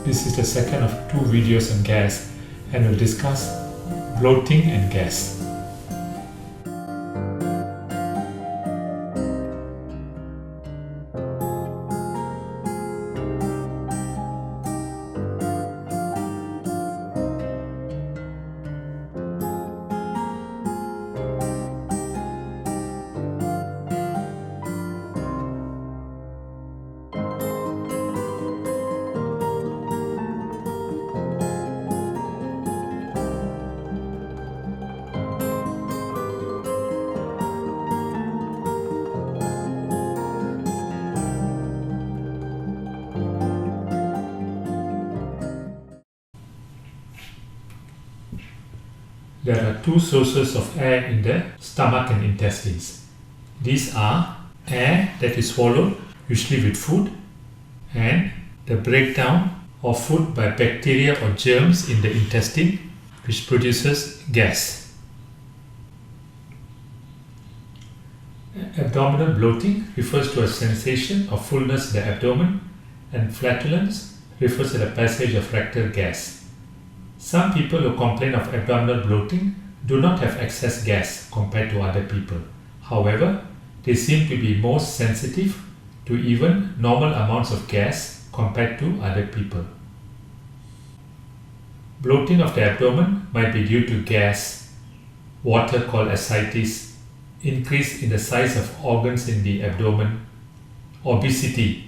This is the second of two videos on gas and we'll discuss bloating and gas. There are two sources of air in the stomach and intestines. These are air that is swallowed, usually with food, and the breakdown of food by bacteria or germs in the intestine, which produces gas. Abdominal bloating refers to a sensation of fullness in the abdomen, and flatulence refers to the passage of rectal gas. Some people who complain of abdominal bloating do not have excess gas compared to other people. However, they seem to be more sensitive to even normal amounts of gas compared to other people. Bloating of the abdomen might be due to gas, water called ascites, increase in the size of organs in the abdomen, obesity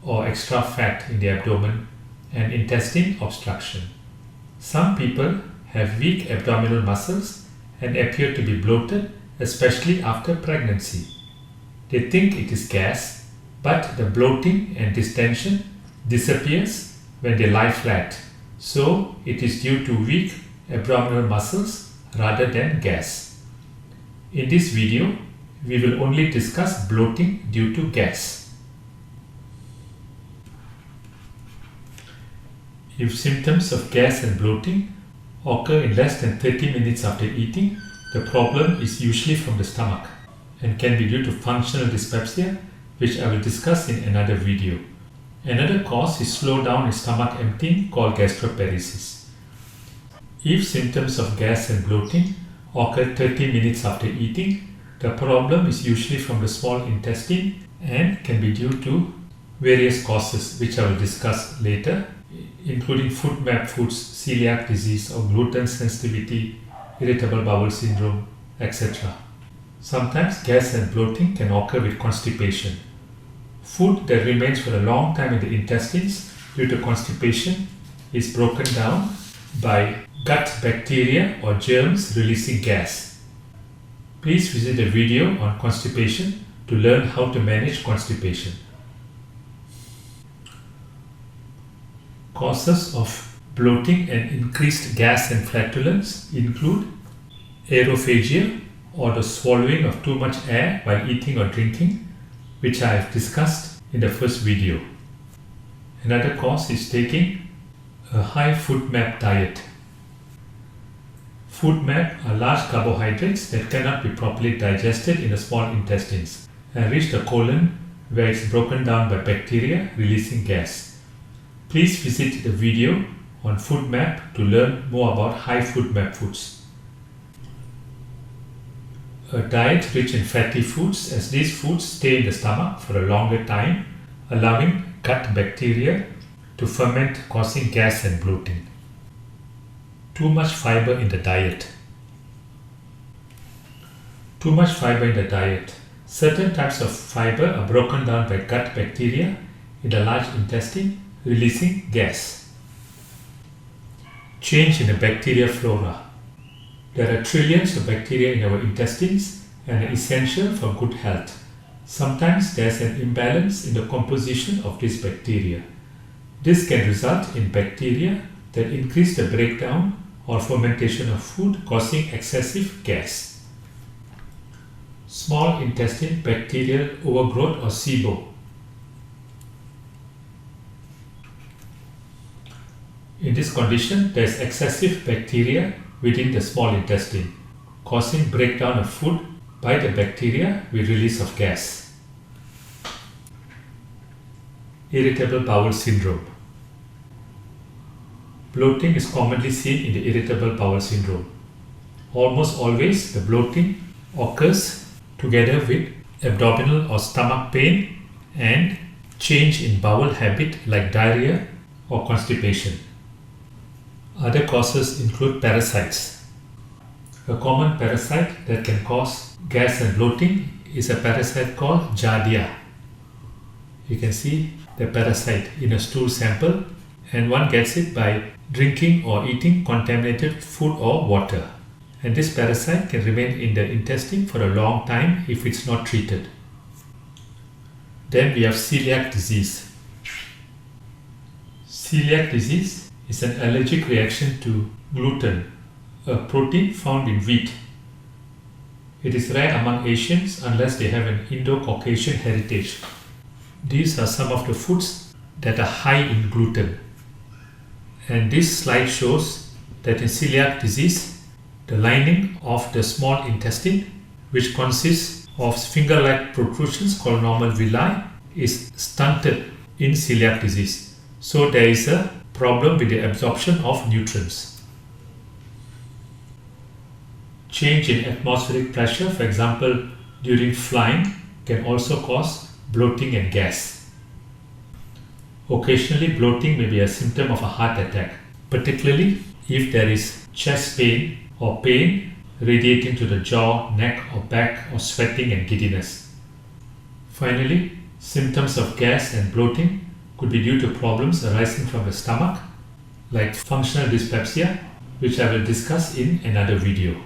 or extra fat in the abdomen, and intestine obstruction. Some people have weak abdominal muscles and appear to be bloated, especially after pregnancy. They think it is gas, but the bloating and distension disappears when they lie flat, so it is due to weak abdominal muscles rather than gas. In this video, we will only discuss bloating due to gas. If symptoms of gas and bloating occur in less than 30 minutes after eating, the problem is usually from the stomach and can be due to functional dyspepsia, which I will discuss in another video. Another cause is slowdown in stomach emptying called gastroparesis. If symptoms of gas and bloating occur 30 minutes after eating, the problem is usually from the small intestine and can be due to various causes, which I will discuss later, including food map foods, celiac disease or gluten sensitivity, irritable bowel syndrome, etc. Sometimes gas and bloating can occur with constipation. Food that remains for a long time in the intestines due to constipation is broken down by gut bacteria or germs releasing gas. Please visit the video on constipation to learn how to manage constipation. Causes of bloating and increased gas and flatulence include aerophagia, or the swallowing of too much air while eating or drinking, which I have discussed in the first video. Another cause is taking a high food map diet. Food map are large carbohydrates that cannot be properly digested in the small intestines and reach the colon, where it's broken down by bacteria releasing gas. Please visit the video on food map to learn more about high food map foods. A diet rich in fatty foods, as these foods stay in the stomach for a longer time, allowing gut bacteria to ferment, causing gas and bloating. Too much fiber in the diet. Too much fiber in the diet. Certain types of fiber are broken down by gut bacteria in the large intestine, releasing gas. Change in the bacteria flora. There are trillions of bacteria in our intestines and are essential for good health. Sometimes there is an imbalance in the composition of these bacteria. This can result in bacteria that increase the breakdown or fermentation of food, causing excessive gas. Small intestine bacterial overgrowth or SIBO. In this condition, there is excessive bacteria within the small intestine, causing breakdown of food by the bacteria with release of gas. Irritable bowel syndrome. Bloating is commonly seen in the irritable bowel syndrome. Almost always, the bloating occurs together with abdominal or stomach pain and change in bowel habit like diarrhea or constipation. Other causes include parasites. A common parasite that can cause gas and bloating is a parasite called Giardia. You can see the parasite in a stool sample, and one gets it by drinking or eating contaminated food or water. And this parasite can remain in the intestine for a long time if it's not treated. Then we have celiac disease. Celiac disease is an allergic reaction to gluten, a protein found in wheat. It is rare among Asians unless they have an Indo-Caucasian heritage. These are some of the foods that are high in gluten. And this slide shows that in celiac disease, the lining of the small intestine, which consists of finger-like protrusions called normal villi, is stunted in celiac disease. So there is a problem with the absorption of nutrients. Change in atmospheric pressure, for example, during flying, can also cause bloating and gas. Occasionally, bloating may be a symptom of a heart attack, particularly if there is chest pain or pain radiating to the jaw, neck or back, or sweating and giddiness. Finally, symptoms of gas and bloating could be due to problems arising from the stomach, like functional dyspepsia, which I will discuss in another video.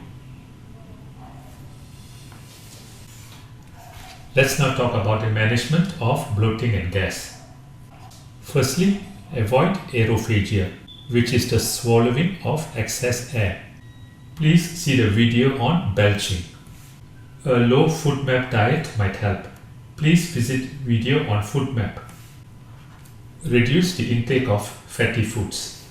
Let's now talk about the management of bloating and gas. Firstly, avoid aerophagia, which is the swallowing of excess air. Please see the video on belching. A low FoodMap diet might help. Please visit video on FoodMap. Reduce the intake of fatty foods.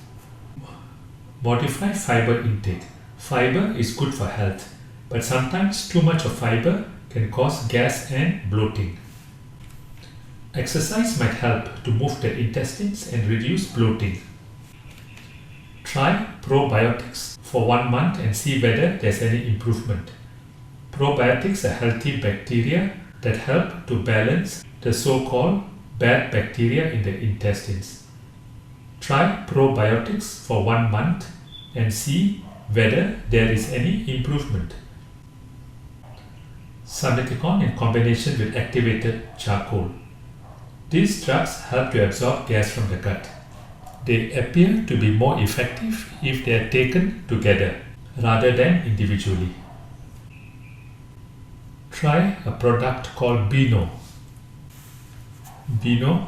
Modify fiber intake. Fiber is good for health, but sometimes too much of fiber can cause gas and bloating. Exercise might help to move the intestines and reduce bloating. Try probiotics for 1 month and see whether there's any improvement. Probiotics are healthy bacteria that help to balance the so-called bad bacteria in the intestines. Try probiotics for 1 month and see whether there is any improvement. Simethicone in combination with activated charcoal. These drugs help to absorb gas from the gut. They appear to be more effective if they are taken together rather than individually. Try a product called Beano. Beano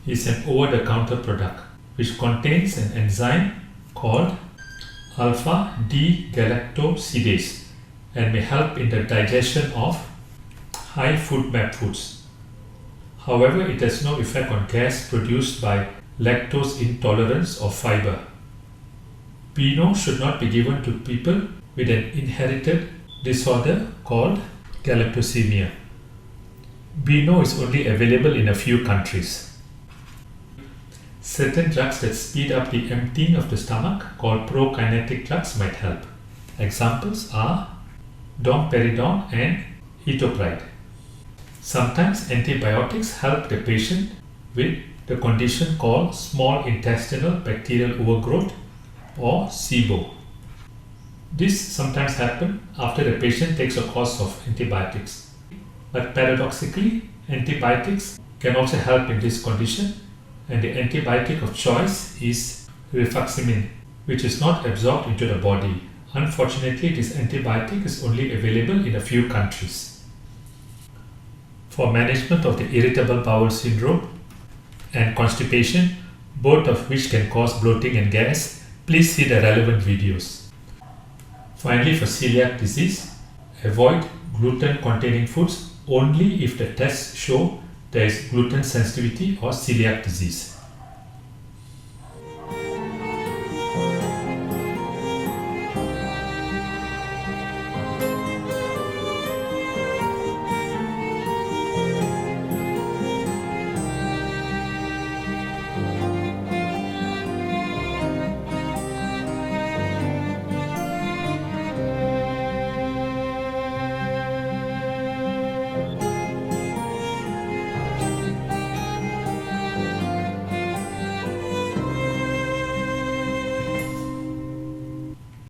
is an over-the-counter product which contains an enzyme called alpha-D-galactosidase and may help in the digestion of high FoodMap foods. However, it has no effect on gas produced by lactose intolerance or fiber. Beano should not be given to people with an inherited disorder called galactosemia. Beano is only available in a few countries. Certain drugs that speed up the emptying of the stomach, called prokinetic drugs, might help. Examples are domperidone and etopride. Sometimes antibiotics help the patient with the condition called small intestinal bacterial overgrowth or SIBO. This sometimes happens after the patient takes a course of antibiotics. But paradoxically, antibiotics can also help in this condition, and the antibiotic of choice is rifaximin, which is not absorbed into the body. Unfortunately, this antibiotic is only available in a few countries. For management of the irritable bowel syndrome and constipation, both of which can cause bloating and gas, please see the relevant videos. Finally, for celiac disease, avoid gluten-containing foods only if the tests show there is gluten sensitivity or celiac disease.